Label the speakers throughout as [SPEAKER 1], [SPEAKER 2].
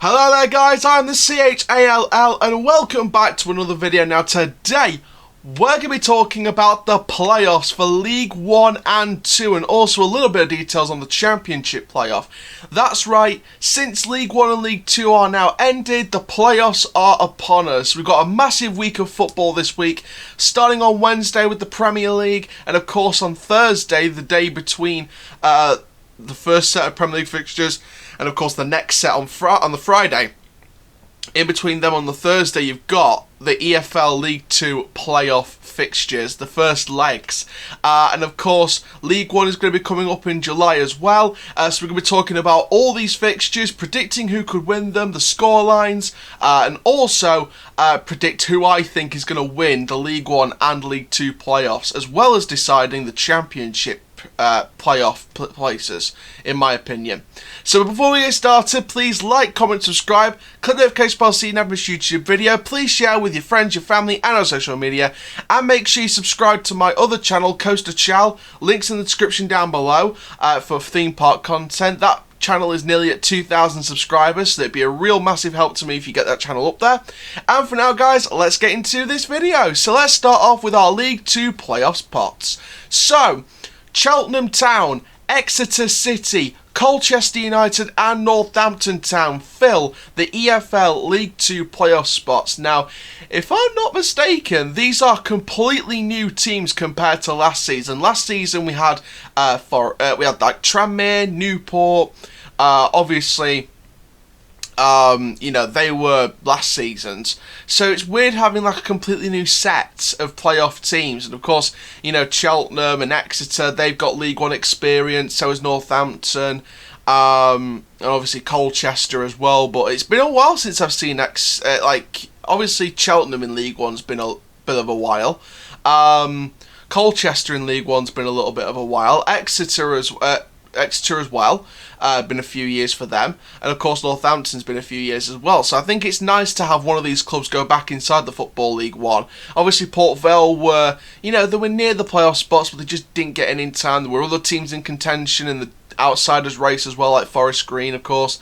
[SPEAKER 1] Hello there guys, I'm the CHALL and welcome back to another video. Now today, we're going to be talking about the playoffs for League 1 and 2 and also a little bit of details on the Championship playoff. That's right, since League 1 and League 2 are now ended, the playoffs are upon us. We've got a massive week of football this week, starting on Wednesday with the Premier League and of course on Thursday, the day between the first set of Premier League fixtures and of course the next set on the Friday. In between them on the Thursday, you've got the EFL League 2 playoff fixtures, the first legs. And of course, League 1 is going to be coming up in July as well. So we're going to be talking about all these fixtures, predicting who could win them, the scorelines, and also predict who I think is going to win the League 1 and League 2 playoffs, as well as deciding the Championship playoff places, in my opinion. So before we get started, please like, comment, subscribe, click the notification bell so you never miss a YouTube video. Please share with your friends, your family and on social media, and make sure you subscribe to my other channel, Chall. Links in the description down below for theme park content. That channel is nearly at 2,000 subscribers, so it'd be a real massive help to me if you get that channel up there. And for now guys, let's get into this video. So let's start off with our League 2 playoffs pots. So Cheltenham Town, Exeter City, Colchester United and Northampton Town fill the EFL League 2 playoff spots. Now, if I'm not mistaken, these are completely new teams compared to last season. Last season we had like Tranmere, Newport, obviously. They were last season's. So it's weird having like a completely new set of playoff teams. And of course, Cheltenham and Exeter, they've got League 1 experience, so has Northampton, and obviously Colchester as well. But it's been a while since I've seen obviously Cheltenham in League 1's been a bit of a while. Colchester in League 1's been a little bit of a while. Exeter as well, been a few years for them, and of course Northampton's been a few years as well. So I think it's nice to have one of these clubs go back inside the Football League 1. Obviously Port Vale were, they were near the playoff spots, but they just didn't get in time. There were other teams in contention in the outsiders race as well, like Forest Green, of course,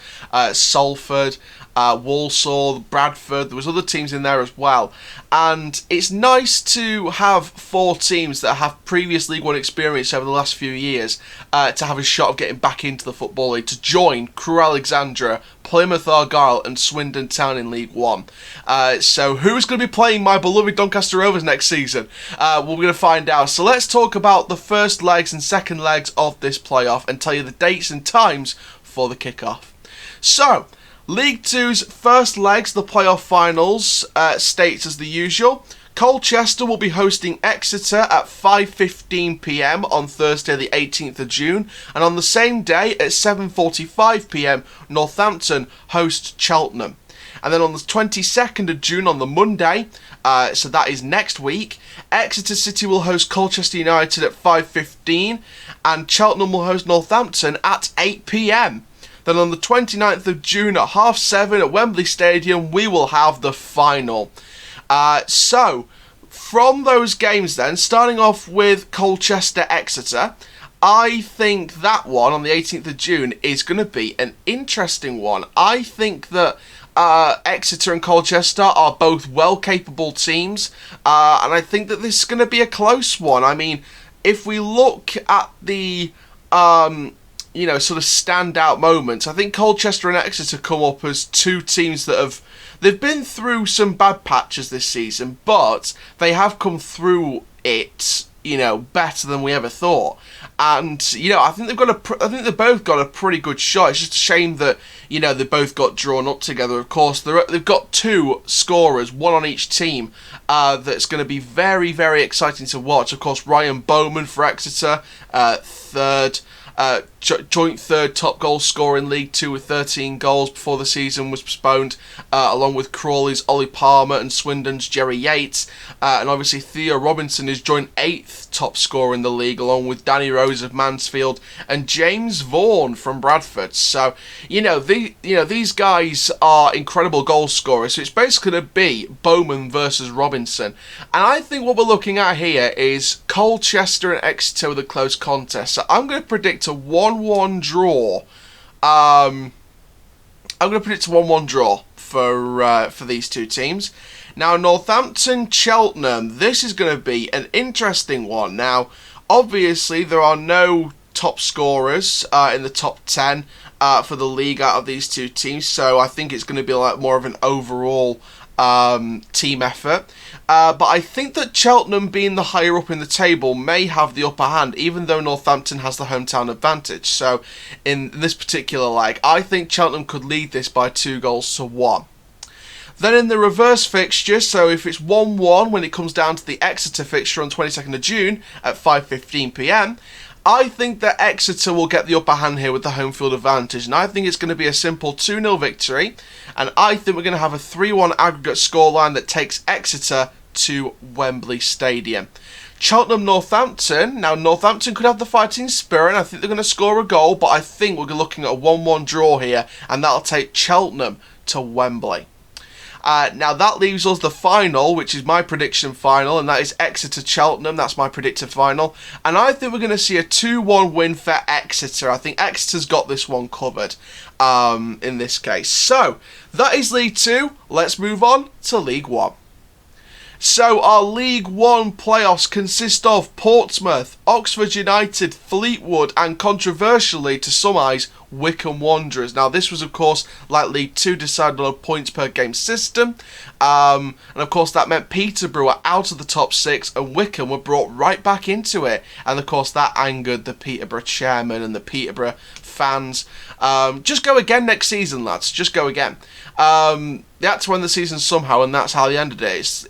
[SPEAKER 1] Salford, Walsall, Bradford. There was other teams in there as well, and it's nice to have four teams that have previous League 1 experience over the last few years to have a shot of getting back into the Football League, to join Crewe Alexandra, Plymouth Argyle and Swindon Town in League 1. So who's going to be playing my beloved Doncaster Rovers next season? We're going to find out. So let's talk about the first legs and second legs of this playoff and tell you the dates and times for the kickoff. So League 2's first legs, the playoff finals, states as the usual. Colchester will be hosting Exeter at 5:15 PM on Thursday the 18th of June, and on the same day at 7:45 PM Northampton host Cheltenham. And then on the 22nd of June, on the Monday, so that is next week, Exeter City will host Colchester United at 5:15 and Cheltenham will host Northampton at 8 PM. Then on the 29th of June at 7:30 at Wembley Stadium, we will have the final. So, from those games then, starting off with Colchester-Exeter, I think that one on the 18th of June is going to be an interesting one. I think that Exeter and Colchester are both well-capable teams, and I think that this is going to be a close one. I mean, if we look at the sort of standout moments, I think Colchester and Exeter come up as two teams that they've been through some bad patches this season, but they have come through it, better than we ever thought. And I think they've both got a pretty good shot. It's just a shame that they both got drawn up together. Of course, they've got two scorers, one on each team. That's going to be very, very exciting to watch. Of course, Ryan Bowman for Exeter, joint third top goal scorer in League 2 with 13 goals before the season was postponed, along with Crawley's Ollie Palmer and Swindon's Jerry Yates. And obviously Theo Robinson is joint 8th top scorer in the league, along with Danny Rose of Mansfield and James Vaughan from Bradford. So, these guys are incredible goal scorers. So it's basically going to be Bowman versus Robinson. And I think what we're looking at here is Colchester and Exeter with a close contest. So I'm going to predict a 1-1 draw I'm going to predict a 1-1 draw for these two teams. Now, Northampton Cheltenham, this is going to be an interesting one. Now, obviously, there are no top scorers in the top 10 for the league out of these two teams, so I think it's going to be like more of an overall team effort. But I think that Cheltenham, being the higher up in the table, may have the upper hand, even though Northampton has the hometown advantage. So in this particular leg, I think Cheltenham could lead this by 2-1. Then in the reverse fixture, so if it's 1-1 when it comes down to the Exeter fixture on 22nd of June at 5:15 p.m, I think that Exeter will get the upper hand here with the home field advantage, and I think it's going to be a simple 2-0 victory, and I think we're going to have a 3-1 aggregate scoreline that takes Exeter to Wembley Stadium. Cheltenham-Northampton, now Northampton could have the fighting spirit, and I think they're going to score a goal, but I think we're looking at a 1-1 draw here, and that'll take Cheltenham to Wembley. Now that leaves us the final, which is my prediction final, and that is Exeter-Cheltenham. That's my predicted final. And I think we're going to see a 2-1 win for Exeter. I think Exeter's got this one covered in this case. So, that is League 2. Let's move on to League 1. So our League 1 playoffs consist of Portsmouth, Oxford United, Fleetwood, and controversially, to some eyes, Wycombe Wanderers. Now this was of course, like League 2, decided on a points per game system, and of course that meant Peterborough were out of the top 6 and Wycombe were brought right back into it, and of course that angered the Peterborough chairman and the Peterborough fans. Just go again next season, lads, just go again. They had to end the season somehow, and that's how they ended it.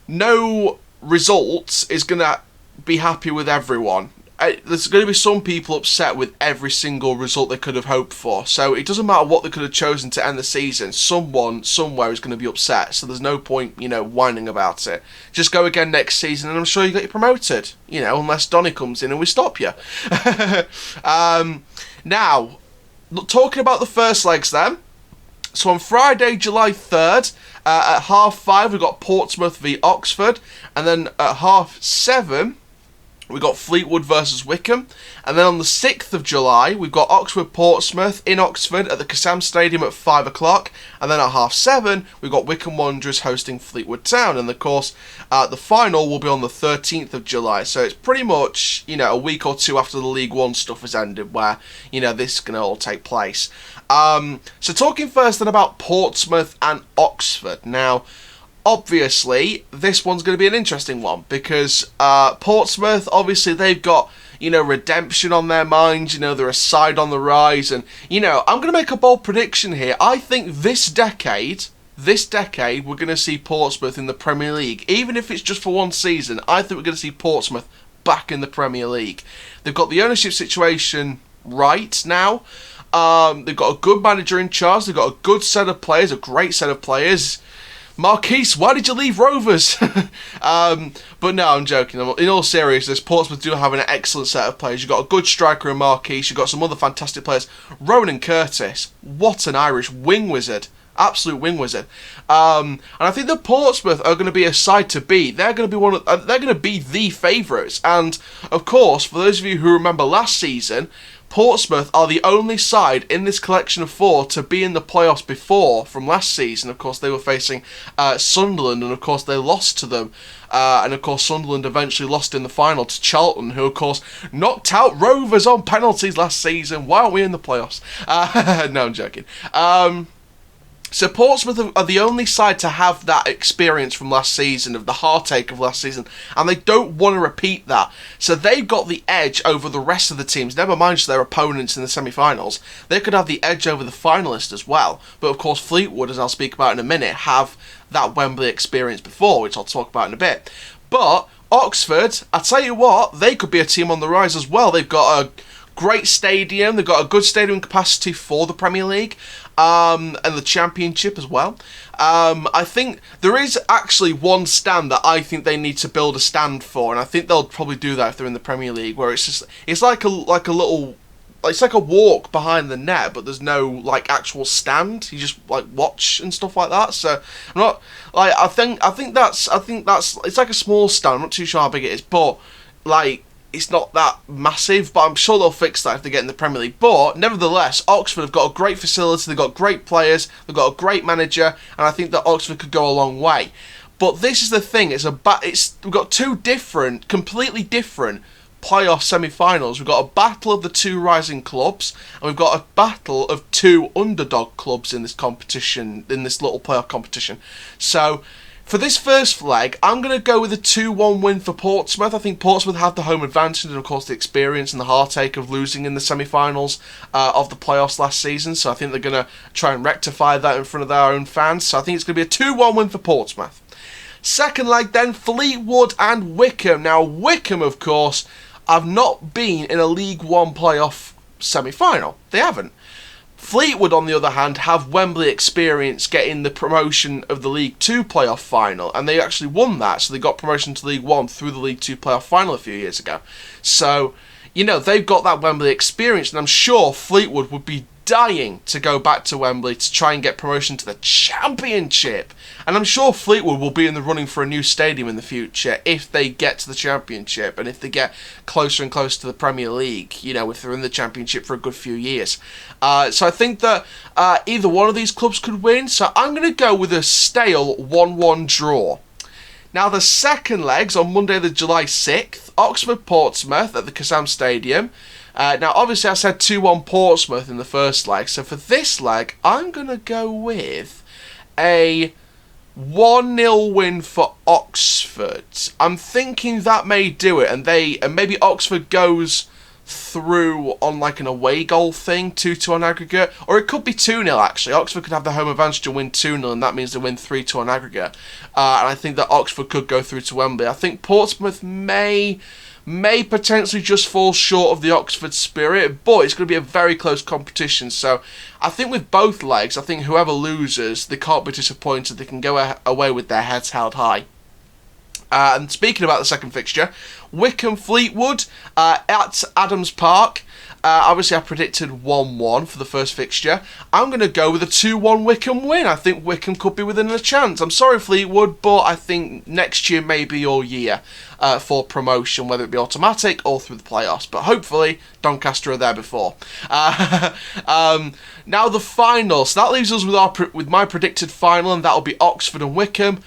[SPEAKER 1] No result is gonna be happy with everyone. There's going to be some people upset with every single result they could have hoped for. So it doesn't matter what they could have chosen to end the season. Someone somewhere is going to be upset. So there's no point, whining about it. Just go again next season, and I'm sure you get you promoted. Unless Donny comes in and we stop you. Now, talking about the first legs then. So on Friday, July 3rd, at 5:30, we've got Portsmouth v Oxford. And then at 7:30, we got Fleetwood versus Wycombe. And then on the 6th of July, we've got Oxford-Portsmouth in Oxford at the Kassam Stadium at 5 o'clock. And then at 7:30, we've got Wycombe Wanderers hosting Fleetwood Town. And of course, the final will be on the 13th of July. So it's pretty much, a week or two after the League 1 stuff has ended where, this is going to all take place. So talking first then about Portsmouth and Oxford. Now, obviously, this one's going to be an interesting one because Portsmouth, obviously, they've got, redemption on their minds. They're a side on the rise. And, I'm going to make a bold prediction here. I think this decade, we're going to see Portsmouth in the Premier League. Even if it's just for one season, I think we're going to see Portsmouth back in the Premier League. They've got the ownership situation right now. They've got a good manager in charge. They've got a good set of players, a great set of players. Marquise, why did you leave Rovers? But no, I'm joking. In all seriousness, Portsmouth do have an excellent set of players. You've got a good striker in Marquise. You've got some other fantastic players. Ronan Curtis, what an Irish wing wizard. Absolute wing wizard. And I think the Portsmouth are going to be a side to beat. They're going to be they're going to be the favourites. And of course, for those of you who remember last season, Portsmouth are the only side in this collection of 4 to be in the playoffs before from last season. Of course, they were facing Sunderland, and of course they lost to them. And of course, Sunderland eventually lost in the final to Charlton, who of course knocked out Rovers on penalties last season. Why aren't we in the playoffs? No, I'm joking. So Portsmouth are the only side to have that experience from last season, of the heartache of last season, and they don't want to repeat that. So they've got the edge over the rest of the teams, never mind their opponents in the semi-finals. They could have the edge over the finalists as well. But of course Fleetwood, as I'll speak about in a minute, have that Wembley experience before, which I'll talk about in a bit. But Oxford, I tell you what, they could be a team on the rise as well. They've got a great stadium. They've got a good stadium capacity for the Premier League and the Championship as well. I think there is actually one stand that I think they need to build a stand for, and I think they'll probably do that if they're in the Premier League, where it's like a little. It's like a walk behind the net, but there's no actual stand. You just watch and stuff like that. So I'm not I think that's it's like a small stand. I'm not too sure how big it is, but it's not that massive, but I'm sure they'll fix that if they get in the Premier League. But nevertheless, Oxford have got a great facility, they've got great players, they've got a great manager, and I think that Oxford could go a long way. But this is the thing, we've got two completely different playoff semi-finals. We've got a battle of the two rising clubs, and we've got a battle of two underdog clubs in this competition, in this little playoff competition. So for this first leg, I'm going to go with a 2-1 win for Portsmouth. I think Portsmouth have the home advantage and, of course, the experience and the heartache of losing in the semi-finals of the playoffs last season. So I think they're going to try and rectify that in front of their own fans. So I think it's going to be a 2-1 win for Portsmouth. Second leg then, Fleetwood and Wycombe. Now, Wycombe, of course, have not been in a League One playoff semi-final. They haven't. Fleetwood, on the other hand, have Wembley experience getting the promotion of the League Two playoff final, and they actually won that, so they got promotion to League One through the League Two playoff final a few years ago. So, they've got that Wembley experience, and I'm sure Fleetwood would be dying to go back to Wembley to try and get promotion to the Championship. And I'm sure Fleetwood will be in the running for a new stadium in the future if they get to the Championship and if they get closer and closer to the Premier League, if they're in the Championship for a good few years. So I think that either one of these clubs could win, so I'm going to go with a stale 1-1 draw. Now the second leg's on Monday the July 6th, Oxford-Portsmouth at the Kassam Stadium. Now, obviously, I said 2-1 Portsmouth in the first leg, so for this leg, I'm going to go with a 1-0 win for Oxford. I'm thinking that may do it, and maybe Oxford goes through on like an away goal thing, 2-2 on aggregate, or it could be 2-0 actually. Oxford could have the home advantage to win 2-0, and that means they win 3-2 on aggregate. And I think that Oxford could go through to Wembley. I think Portsmouth may potentially just fall short of the Oxford spirit, but it's going to be a very close competition. So I think with both legs, I think whoever loses, they can't be disappointed. They can go away with their heads held high. And speaking about the second fixture, Wycombe-Fleetwood at Adams Park. Obviously, I predicted 1-1 for the first fixture. I'm going to go with a 2-1 Wycombe win. I think Wycombe could be within a chance. I'm sorry, Fleetwood, but I think next year may be your year for promotion, whether it be automatic or through the playoffs. But hopefully, Doncaster are there before. Now the final. So that leaves us with my predicted final, and that will be Oxford and Wycombe.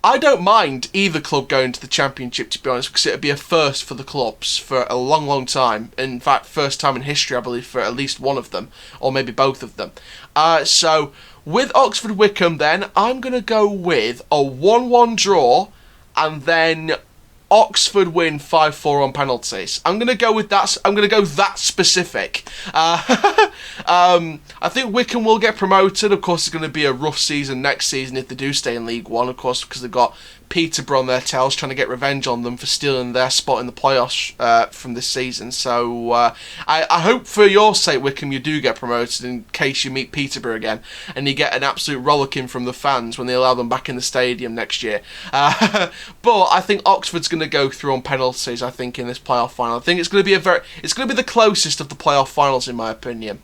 [SPEAKER 1] I don't mind either club going to the Championship, to be honest, because it would be a first for the clubs for a long, long time. In fact, first time in history, I believe, for at least one of them, or maybe both of them. So, with Oxford-Wycombe then, I'm going to go with a 1-1 draw, and then Oxford win 5-4 on penalties. I'm going to go with that. I'm going to go that specific. I think Wycombe will get promoted. Of course, it's going to be a rough season next season if they do stay in League One, of course, because they've got Peterborough on their tails trying to get revenge on them for stealing their spot in the playoffs from this season. So I hope for your sake, Wycombe, you do get promoted in case you meet Peterborough again and you get an absolute rollicking from the fans when they allow them back in the stadium next year. But I think Oxford's going to go through on penalties, I think, in this playoff final. I think it's going to be the closest of the playoff finals, in my opinion.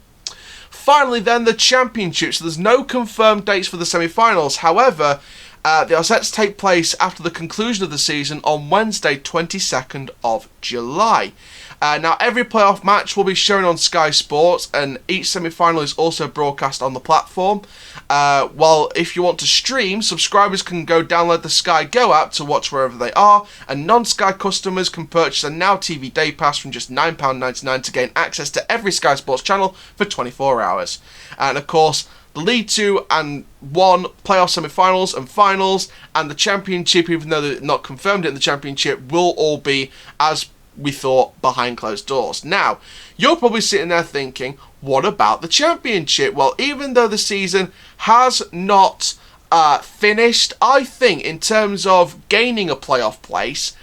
[SPEAKER 1] Finally, then, the Championship. So there's no confirmed dates for the semi-finals. However, they are set to take place after the conclusion of the season on Wednesday, 22nd of July. Now, every playoff match will be shown on Sky Sports, and each semi-final is also broadcast on the platform. While if you want to stream, subscribers can go download the Sky Go app to watch wherever they are, and non-Sky customers can purchase a Now TV Day Pass from just £9.99 to gain access to every Sky Sports channel for 24 hours. And of course, the League 2 and 1 playoff semi-finals and finals, and the Championship, even though they're not confirmed in the Championship, will all be, as we thought, behind closed doors. Now, you're probably sitting there thinking, what about the Championship? Well, even though the season has not finished, I think in terms of gaining a playoff place,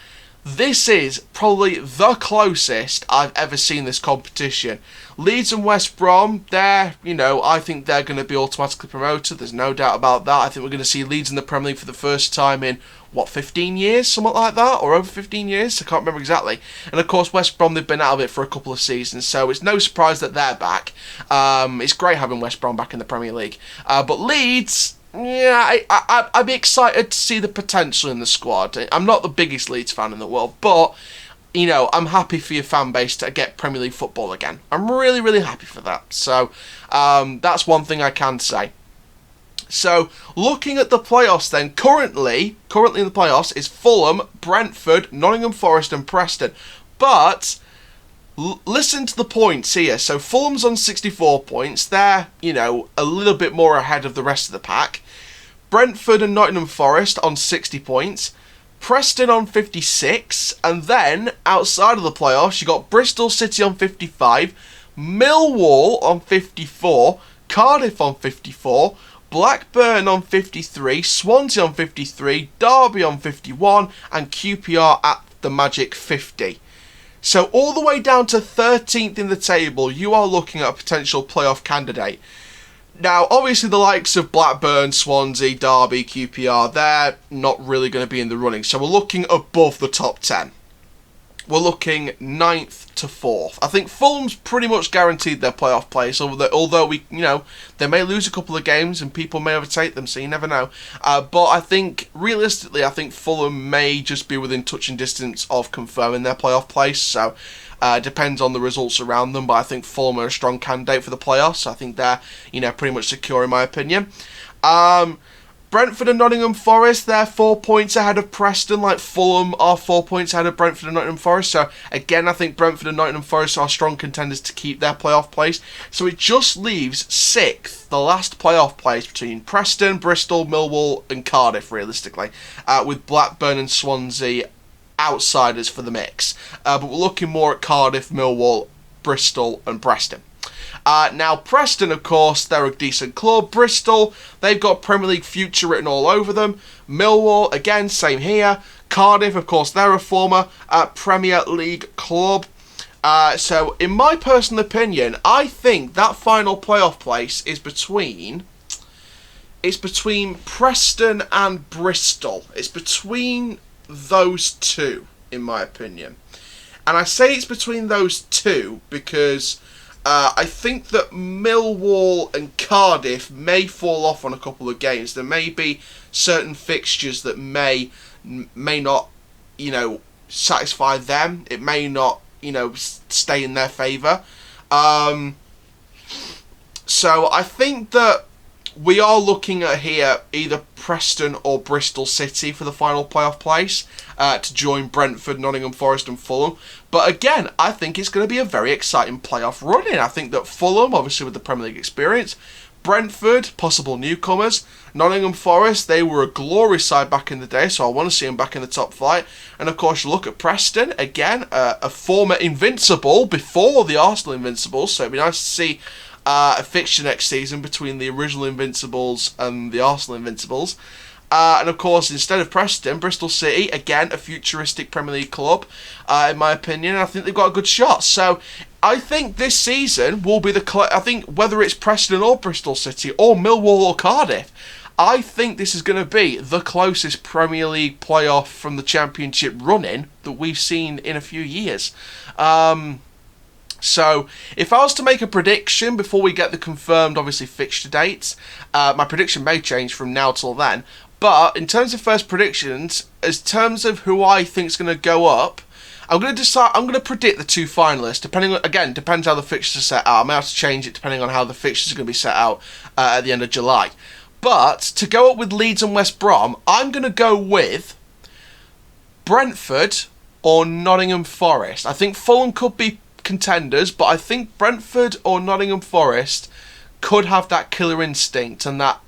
[SPEAKER 1] this is probably the closest I've ever seen this competition. Leeds and West Brom, I think they're going to be automatically promoted. There's no doubt about that. I think we're going to see Leeds in the Premier League for the first time in, 15 years? Something like that? Or over 15 years? I can't remember exactly. And of course, West Brom, they've been out of it for a couple of seasons, so it's no surprise that they're back. It's great having West Brom back in the Premier League. But Leeds, yeah, I'd be excited to see the potential in the squad. I'm not the biggest Leeds fan in the world, but I'm happy for your fan base to get Premier League football again. I'm really, really happy for that. So, that's one thing I can say. So, looking at the playoffs then, currently in the playoffs is Fulham, Brentford, Nottingham Forest and Preston. But, listen to the points here. So, Fulham's on 64 points. They're, a little bit more ahead of the rest of the pack. Brentford and Nottingham Forest on 60 points. Preston on 56. And then, outside of the playoffs, you got Bristol City on 55. Millwall on 54. Cardiff on 54. Blackburn on 53, Swansea on 53, Derby on 51, and QPR at the magic 50. So all the way down to 13th in the table, you are looking at a potential playoff candidate. Now, obviously the likes of Blackburn, Swansea, Derby, QPR, they're not really going to be in the running. So we're looking above the top 10. We're looking 9th to 4th. I think Fulham's pretty much guaranteed their playoff place, although they may lose a couple of games and people may overtake them, so you never know. But I think, realistically, Fulham may just be within touching distance of confirming their playoff place, so it depends on the results around them, but I think Fulham are a strong candidate for the playoffs, so I think they're, pretty much secure in my opinion. Brentford and Nottingham Forest, they're 4 points ahead of Preston, like Fulham are 4 points ahead of Brentford and Nottingham Forest. So, again, I think Brentford and Nottingham Forest are strong contenders to keep their playoff place. So it just leaves 6th, the last playoff place between Preston, Bristol, Millwall and Cardiff, realistically, with Blackburn and Swansea outsiders for the mix. But we're looking more at Cardiff, Millwall, Bristol and Preston. Now, Preston, of course, they're a decent club. Bristol, they've got Premier League future written all over them. Millwall, again, same here. Cardiff, of course, they're a former Premier League club. So, in my personal opinion, I think that final playoff place is between Preston and Bristol. It's between those two, in my opinion. And I say it's between those two because I think that Millwall and Cardiff may fall off on a couple of games. There may be certain fixtures that may not, satisfy them. It may not, stay in their favour. So I think that we are looking at here either Preston or Bristol City for the final playoff place to join Brentford, Nottingham Forest and Fulham. But again, I think it's going to be a very exciting playoff run-in. I think that Fulham, obviously with the Premier League experience, Brentford, possible newcomers, Nottingham Forest, they were a glory side back in the day, so I want to see them back in the top flight. And of course, you look at Preston, again, a former Invincible before the Arsenal Invincibles, so it'd be nice to see a fixture next season between the original Invincibles and the Arsenal Invincibles. And of course, instead of Preston, Bristol City, again, a futuristic Premier League club, in my opinion. I think they've got a good shot. So, I think this season will be I think whether it's Preston or Bristol City, or Millwall or Cardiff, I think this is going to be the closest Premier League playoff from the Championship run-in that we've seen in a few years. So, if I was to make a prediction before we get the confirmed, obviously, fixture dates, my prediction may change from now till then. But in terms of first predictions, as terms of who I think is going to go up, I'm going to predict the two finalists. Depends how the fixtures are set out. I may have to change it depending on how the fixtures are going to be set out at the end of July. But to go up with Leeds and West Brom, I'm going to go with Brentford or Nottingham Forest. I think Fulham could be contenders, but I think Brentford or Nottingham Forest could have that killer instinct and that,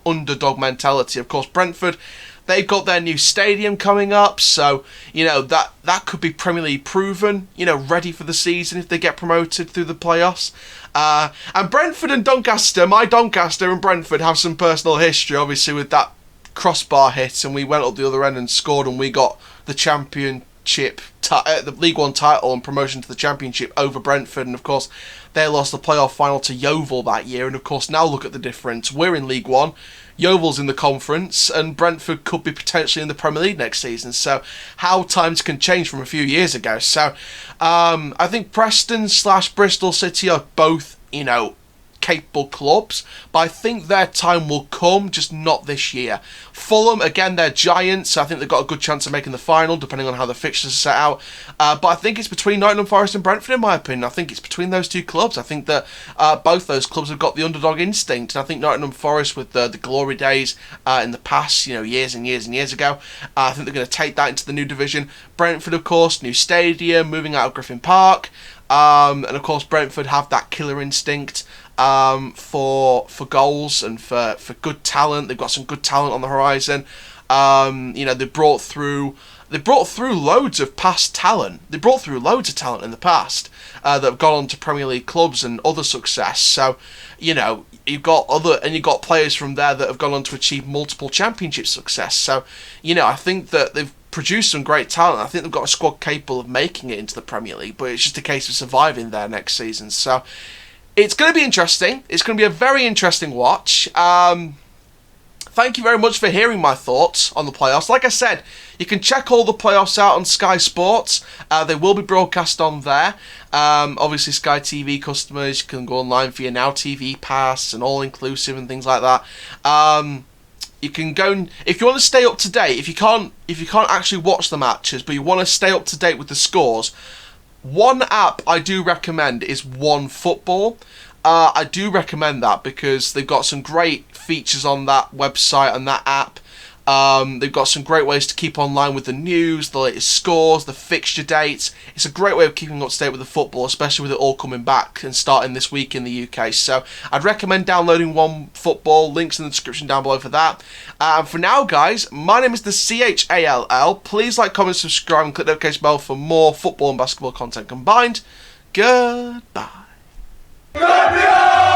[SPEAKER 1] underdog mentality. Of course, Brentford, they've got their new stadium coming up, so, that could be Premier League proven, ready for the season if they get promoted through the playoffs. And Brentford and Doncaster, my Doncaster and Brentford have some personal history, obviously, with that crossbar hit, and we went up the other end and scored, and we got the Championship, the League One title and promotion to the Championship over Brentford, and of course they lost the playoff final to Yeovil that year, and of course now look at the difference. We're in League One, Yeovil's in the Conference, and Brentford could be potentially in the Premier League next season, so how times can change from a few years ago. So I think Preston / Bristol City are both, capable clubs, but I think their time will come, just not this year. Fulham, again, they're giants, so I think they've got a good chance of making the final, depending on how the fixtures are set out. But I think it's between Nottingham Forest and Brentford, in my opinion. I think it's between those two clubs. I think that both those clubs have got the underdog instinct, and I think Nottingham Forest, with the glory days in the past, years and years and years ago, I think they're going to take that into the new division. Brentford, of course, new stadium, moving out of Griffin Park, and of course Brentford have that killer instinct for goals and for good talent. They've got some good talent on the horizon. They brought through loads of past talent. They brought through loads of talent in the past that have gone on to Premier League clubs and other success. So, you've got players from there that have gone on to achieve multiple championship success. So, I think that they've produced some great talent. I think they've got a squad capable of making it into the Premier League, but it's just a case of surviving there next season. So, it's going to be interesting. It's going to be a very interesting watch. Thank you very much for hearing my thoughts on the playoffs. Like I said, you can check all the playoffs out on Sky Sports. They will be broadcast on there. Obviously, Sky TV customers, you can go online for your Now TV pass and all-inclusive and things like that. You can go and, if you want to stay up to date, if you can't actually watch the matches, but you want to stay up to date with the scores, one app I do recommend is OneFootball. I do recommend that because they've got some great features on that website and that app. They've got some great ways to keep online with the news, the latest scores, the fixture dates. It's a great way of keeping up to date with the football, especially with it all coming back and starting this week in the UK. So I'd recommend downloading OneFootball. Links in the description down below for that. And for now, guys, my name is the CHALL. Please like, comment, subscribe, and click the notification bell for more football and basketball content combined. Goodbye. Champion!